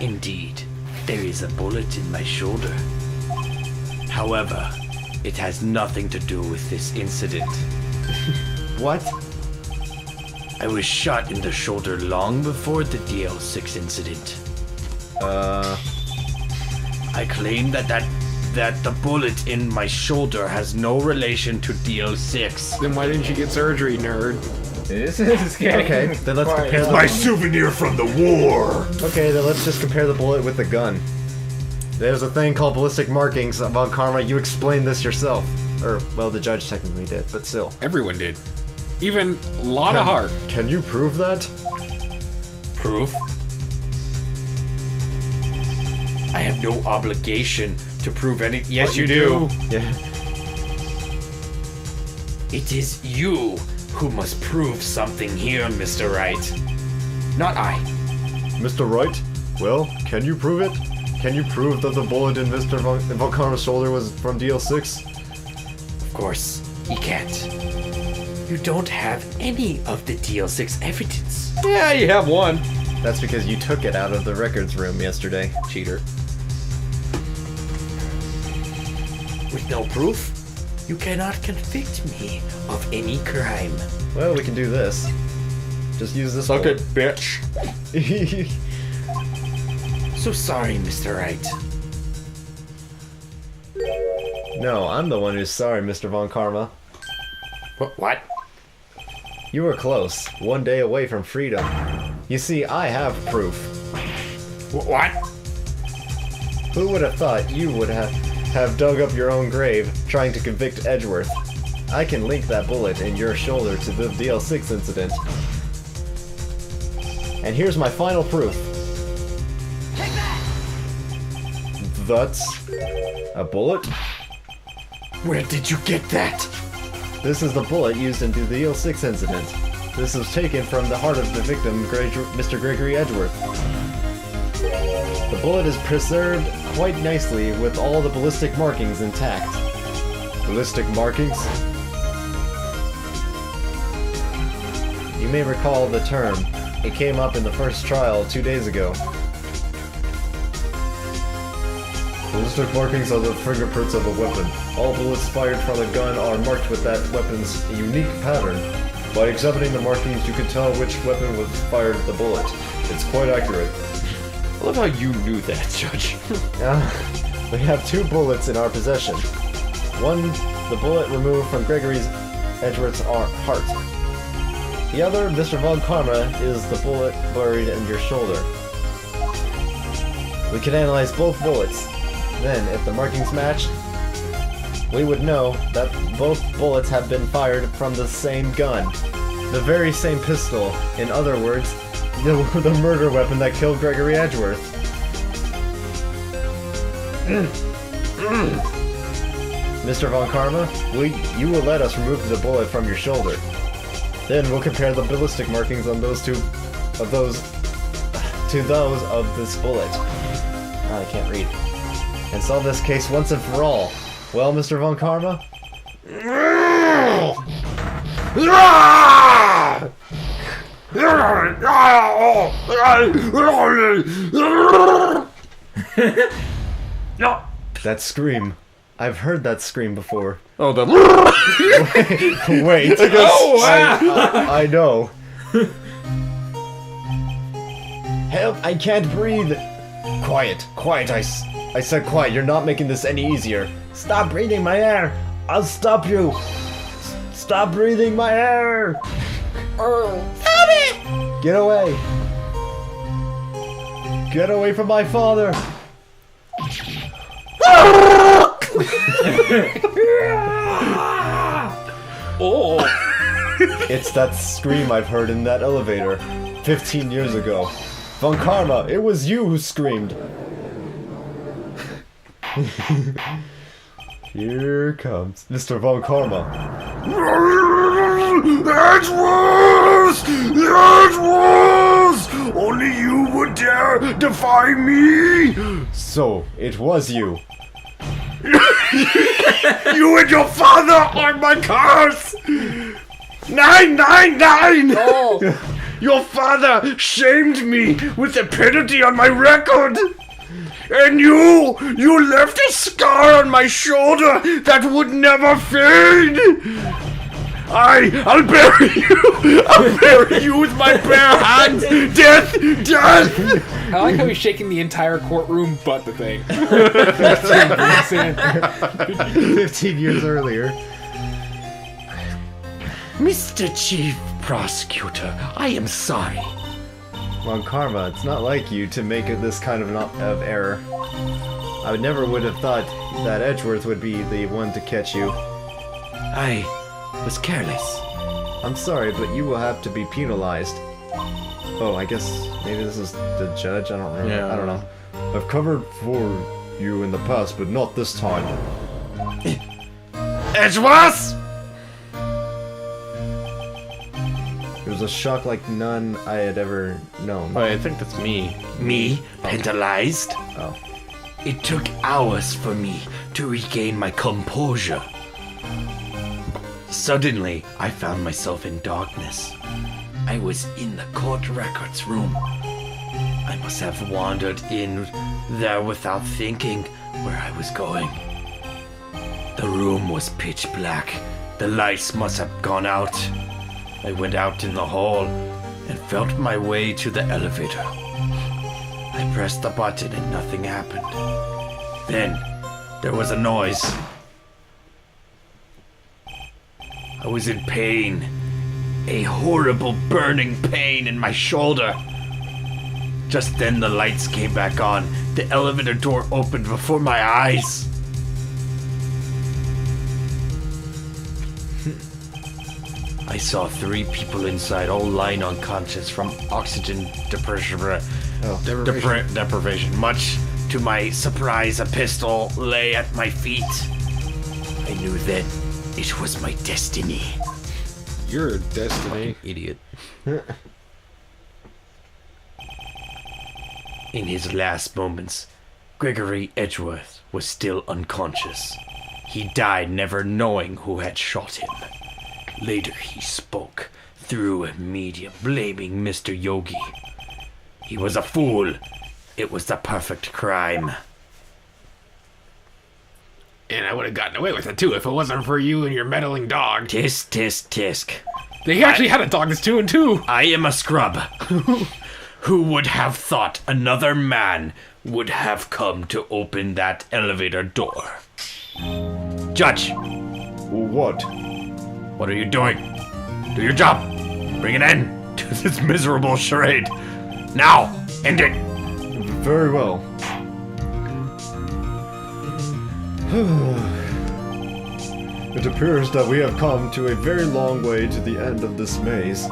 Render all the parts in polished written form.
Indeed, there is a bullet in my shoulder. However, it has nothing to do with this incident. What? I was shot in the shoulder long before the DL6 incident. I claim that the bullet in my shoulder has no relation to DL6. Then why didn't you get surgery, nerd? This is getting Okay, then let's compare My souvenir from the war! Okay, then let's just compare the bullet with the gun. There's a thing called ballistic markings. Von Karma, you explained this yourself. Or, well, the judge technically did, but still. Everyone did. Even Lotta Hart. Can you prove that? Proof? I have no obligation to prove any. Yes, you do. Yeah. It is you who must prove something here, Mr. Wright. Not I. Mr. Wright? Well, can you prove it? Can you prove that the bullet in Mr. Von Karma's shoulder was from DL6? Of course, he can't. You don't have any of the DL6 evidence. Yeah, you have one. That's because you took it out of the records room yesterday. Cheater. With no proof, you cannot convict me of any crime. Well, we can do this. Just use this Suck bullet. it, bitch. So sorry, Mr. Wright. No, I'm the one who's sorry, Mr. Von Karma. What? You were close. One day away from freedom. You see, I have proof. What? Who would have thought you would have dug up your own grave trying to convict Edgeworth? I can link that bullet in your shoulder to the DL6 incident. And here's my final proof. Take that! That's a bullet? Where did you get that? This is the bullet used in the DL6 incident. This was taken from the heart of the victim, Mr. Gregory Edgeworth. The bullet is preserved quite nicely with all the ballistic markings intact. Ballistic markings? You may recall the term. It came up in the first trial 2 days ago. Ballistic markings are the fingerprints of a weapon. All bullets fired from a gun are marked with that weapon's unique pattern. By examining the markings, you can tell which weapon was fired the bullet. It's quite accurate. I love how you knew that, Judge. We have 2 bullets in our possession. One, the bullet removed from Gregory Edgeworth's heart. The other, Mr. Von Karma, is the bullet buried in your shoulder. We can analyze both bullets. Then, if the markings match, we would know that both bullets have been fired from the same gun. The very same pistol. In other words, the murder weapon that killed Gregory Edgeworth. Mr. Von Karma, you will let us remove the bullet from your shoulder. Then we'll compare the ballistic markings on those to those of this bullet. I can't read. And solve this case once and for all. Well, Mr. Von Karma? That scream. I've heard that scream before. Oh, the... Wait. Oh, wow. I know. Help, I can't breathe. Quiet, I said quiet, you're not making this any easier. Stop breathing my air. I'll stop you. Stop breathing my air. Stop it. Get away. Get away from my father. Oh. It's that scream I've heard in that elevator 15 years ago. Von Karma, it was you who screamed. Here comes Mr. Von Karma. Edgeworth! Edgeworth! Only you would dare defy me! So, it was you. You and your father are my curse! 999! Oh. Your father shamed me with a penalty on my record. And you left a scar on my shoulder that would never fade. I'll bury you. I'll bury you with my bare hands. Death, death. I like how he's shaking the entire courtroom but the thing. 15 years earlier. Mr. Chief Prosecutor, I am sorry. Von Karma, it's not like you to make this kind of error. I never would have thought that Edgeworth would be the one to catch you. I was careless. I'm sorry, but you will have to be penalized. Oh, I guess maybe this is the judge? I don't remember. Yeah. I don't know. I've covered for you in the past, but not this time. Edgeworth! It was a shock like none I had ever known. Oh, I think that's me. Me, penalized? Oh. It took hours for me to regain my composure. Suddenly, I found myself in darkness. I was in the court records room. I must have wandered in there without thinking where I was going. The room was pitch black. The lights must have gone out. I went out in the hall and felt my way to the elevator. I pressed the button and nothing happened. Then, there was a noise. I was in pain. A horrible burning pain in my shoulder. Just then the lights came back on. The elevator door opened before my eyes. I saw 3 people inside, all lying unconscious from oxygen deprivation. Much to my surprise, a pistol lay at my feet. I knew then it was my destiny. You're a destiny. Idiot. In his last moments, Gregory Edgeworth was still unconscious. He died never knowing who had shot him. Later he spoke through a media blaming Mr. Yogi. He was a fool. It was the perfect crime. And I would have gotten away with it too if it wasn't for you and your meddling dog. Tisk, tisk, tisk. They actually had a dog that's 2 and 2. I am a scrub. Who would have thought another man would have come to open that elevator door? Judge, What? what are you doing? Do your job. Bring an end to this miserable charade. Now, end it. Very well. It appears that we have come to a very long way to the end of this maze.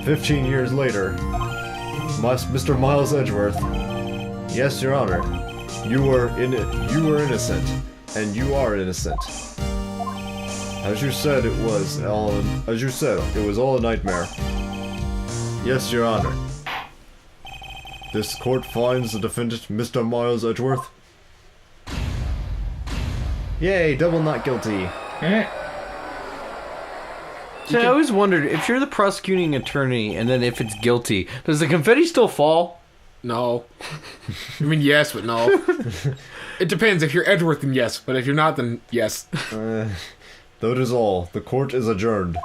15 years later, Mr. Miles Edgeworth. Yes, Your Honor. You were innocent, and you are innocent. As you said, it was all a nightmare. Yes, Your Honor. This court finds the defendant, Mr. Miles Edgeworth. Yay, double not guilty. So I always wondered, if you're the prosecuting attorney, and then if it's guilty, does the confetti still fall? No. I mean, yes, but no. It depends. If you're Edgeworth, then yes. But if you're not, then yes. That is all. The court is adjourned.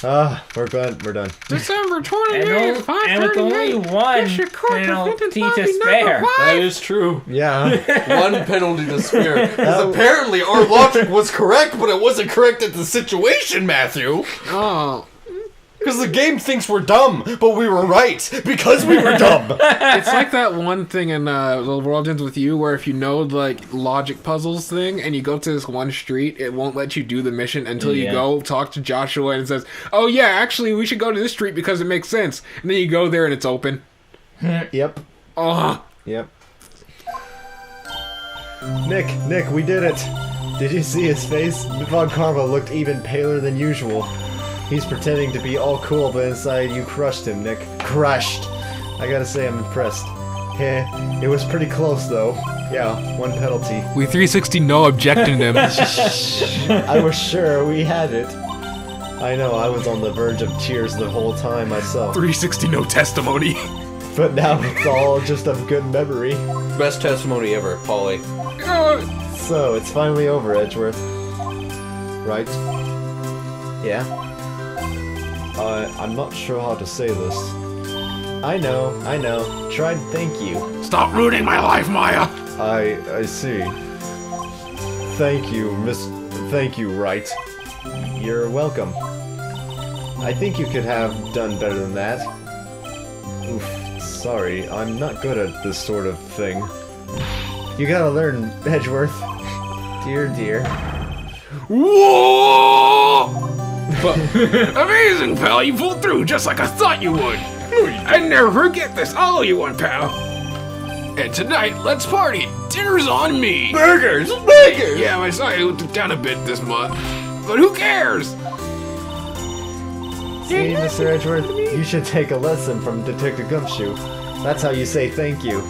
We're done. December 28th, And with only one penalty to spare. That is true. Yeah. One penalty to spare. Because apparently our logic was correct, but it wasn't correct at the situation, Matthew. Oh. Because the game thinks we're dumb, but we were right. Because we were dumb. It's like that one thing in The World Ends With You, where if you know, like, logic puzzles thing, and you go to this one street, it won't let you do the mission until you go talk to Joshua, and it says, oh yeah, actually, we should go to this street because it makes sense. And then you go there and it's open. Yep. Oh. Yep. Nick, we did it. Did you see his face? Von Karma looked even paler than usual. He's pretending to be all cool, but inside you crushed him, Nick. Crushed! I gotta say, I'm impressed. It was pretty close, though. Yeah, one penalty. We 360 no objecting him. I was sure we had it. I know, I was on the verge of tears the whole time myself. 360 no testimony. But now it's all just a good memory. Best testimony ever, Polly. So, it's finally over, Edgeworth. Right? Yeah? I'm not sure how to say this. I know. Tried thank you. Stop ruining my life, Maya. I see. Thank you, Wright. You're welcome. I think you could have done better than that. Oof, sorry, I'm not good at this sort of thing. You gotta learn, Edgeworth. Dear. Whoa! Amazing, pal. You pulled through just like I thought you would. I never forget this. I'll owe you one, pal. And tonight, let's party. Dinner's on me. Burgers! Yeah, my salary dipped down a bit this month. But who cares? See, Mr. Edgeworth, you should take a lesson from Detective Gumshoe. That's how you say thank you.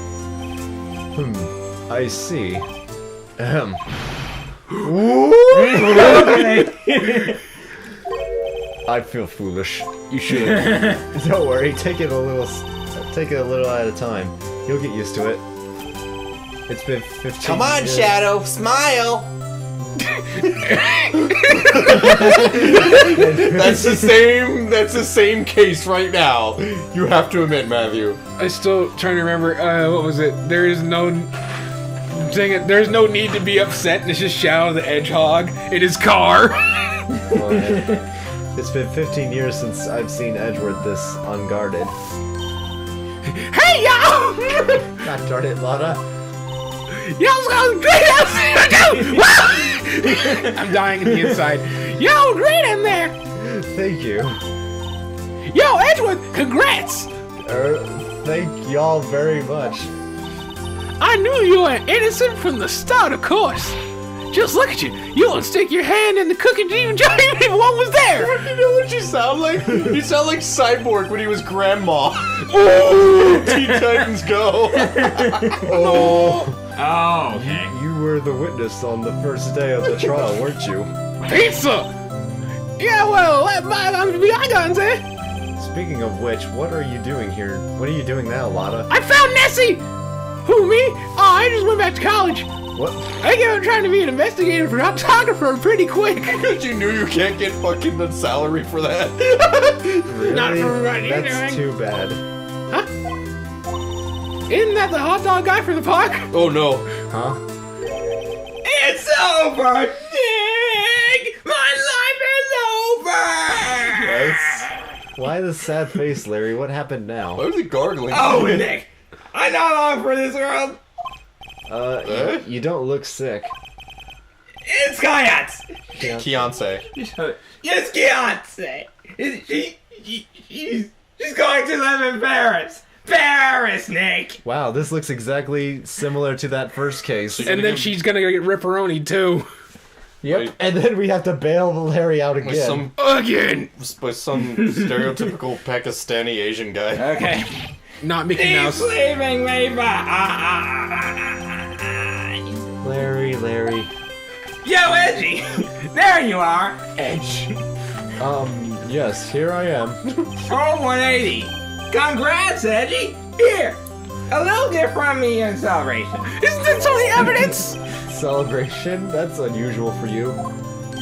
I see. Ahem. I feel foolish. You should. Don't worry, take it a little at a time. You'll get used to it. It's been 15 Come on, years. Shadow, smile! That's the same case right now. You have to admit, Matthew. I'm still trying to remember, what was it? There's no need to be upset, and it's just Shadow the Hedgehog in his car. Oh, yeah. It's been 15 years since I've seen Edgeworth this unguarded. Hey, y'all! God darn it, Lana. I'm dying in the inside. Yo, great in there! Thank you. Yo, Edgeworth, congrats! Thank y'all very much. I knew you were innocent from the start, of course. Just look at you. You don't stick your hand in the cookie, didn't even one was there. You know what you sound like? You sound like Cyborg when he was grandma. Oh, Teen Titans Go! Oh, okay. you were the witness on the first day of the trial, weren't you? Pizza! Yeah, well, let bygones be bygones, eh? Speaking of which, what are you doing here? What are you doing now, Lana? I found Nessie! Who, me? Oh, I just went back to college. What? I gave up trying to be an investigator for photographer pretty quick. Because you knew you can't get fucking the salary for that. Really? Not for what you're That's doing. too bad. Huh? Isn't that the hot dog guy from the park? Oh no. Huh? It's over, Nick! My life is over! Why the sad face, Larry? What happened now? Why was he gargling? Oh, Nick! I'm not long for this world! You don't look sick. It's Kayats! Beyonce. Yes, Beyonce! She's going to live in Paris! Paris, Nick! Wow, this looks exactly similar to that first case. And then she's gonna get ripperoni too. Yep. And then we have to bail Larry out With again. Again! some stereotypical Pakistani Asian guy. Okay. Not Mickey Mouse. Leaving me Larry. Yo, Edgy! There you are! Edge. Yes, here I am. Roll 180. Congrats, Edgy! Here! A little gift from me in celebration. Isn't this only evidence? Celebration? That's unusual for you.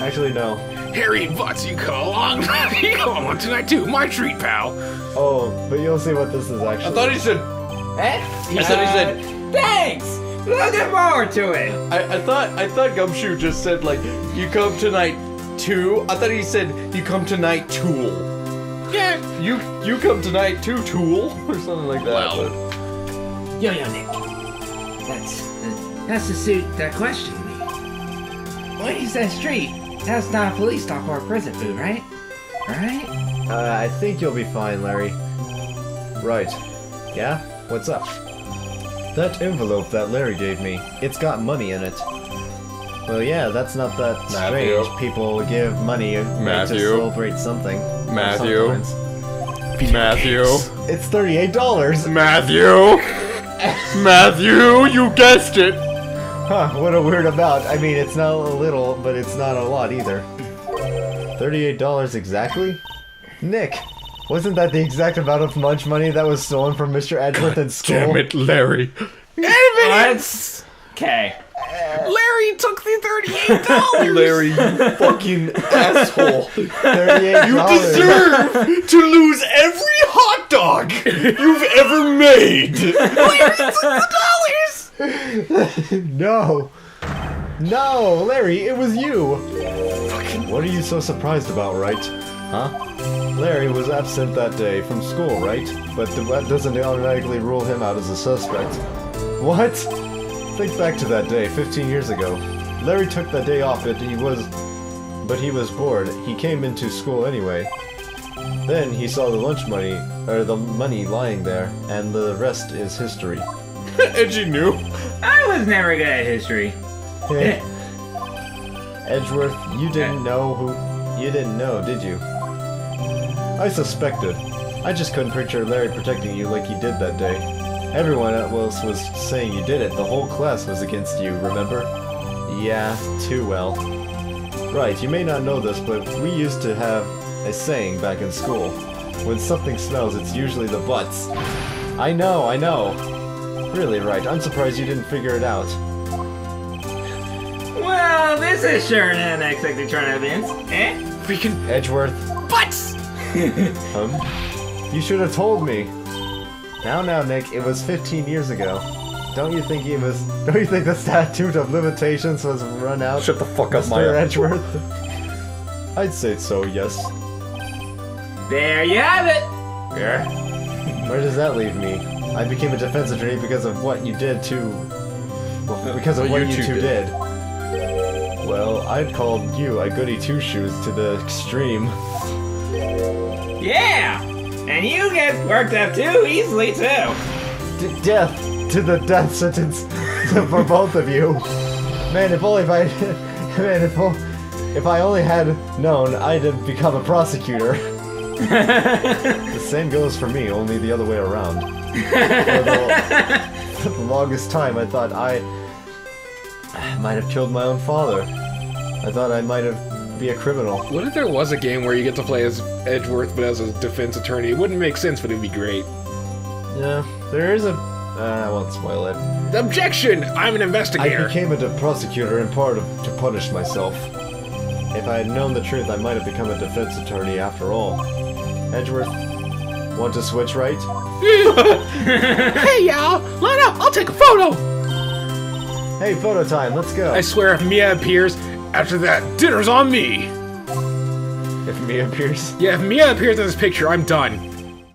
Actually, no. Harry invites you to come along. You come on tonight too. My treat, pal. Oh, but you'll see what this is actually. I thought he said. He said. Thanks! Looking forward to it! I thought Gumshoe just said like you come tonight too. I thought he said you come tonight Tool. Yeah. You come tonight too Tool or something like that. Well. Yo, Nick. That's to suit that question me. When he says street, that's not a police stop or a prison food, right? Right? I think you'll be fine, Larry. Right. Yeah? What's up? That envelope that Larry gave me, it's got money in it. Well, yeah, that's not that Matthew. strange. People give money to Matthew. celebrate something. Matthew. Sometimes. Matthew. It's $38! Matthew. Matthew, you guessed it. Huh, what a weird amount. I mean, it's not a little, but it's not a lot either. $38 exactly? Nick, wasn't that the exact amount of lunch money that was stolen from Mr. Edgeworth in school? Damn it, Larry. What? Okay. Larry took the $38. Larry, you fucking asshole. $38. You deserve to lose every hot dog you've ever made. Larry took the No! No, Larry, it was you! What are you so surprised about, Wright? Huh? Larry was absent that day from school, right? But that doesn't automatically rule him out as a suspect. What? Think back to that day, 15 years ago. Larry took that day off, but he was bored. He came into school anyway. Then he saw the lunch money, or the money lying there, and the rest is history. Edgy knew. I was never good at history. Edgeworth, you didn't know, did you? I suspected. I just couldn't picture Larry protecting you like he did that day. Everyone else was saying you did it. The whole class was against you, remember? Yeah, too well. Right, you may not know this, but we used to have a saying back in school. When something smells, it's usually the butts. I know. Really, Wright, I'm surprised you didn't figure it out. Well, this is sure an unexpected turn of events. Freaking Edgeworth. butts! You should have told me. Now, Nick, it was 15 years ago. Don't you think the statute of limitations was run out? Shut the fuck up, Mr. Maya. Edgeworth? I'd say so, yes. There you have it. Yeah. Where does that leave me? I became a defense attorney because of what you did to... Well, because of what you two did. Well, I'd call you a goody two-shoes to the extreme. Yeah. And you get worked up too easily too. Death to the death sentence for both of you. Man, if I only had known, I'd have become a prosecutor. The same goes for me, only the other way around. For the longest time, I thought I might have killed my own father. I thought I might have be a criminal. What if there was a game where you get to play as Edgeworth but as a defense attorney? It wouldn't make sense, but it'd be great. Yeah, there is a... I won't spoil it. Objection! I'm an I investigator. became a prosecutor in part to punish myself. If I had known the truth, I might have become a defense attorney after all. Edgeworth, want to switch, right? Hey, y'all! Line up! I'll take a photo! Hey, photo time, let's go. I swear if Mia appears, after that, dinner's on me! If Mia appears. Yeah, if Mia appears in this picture, I'm done.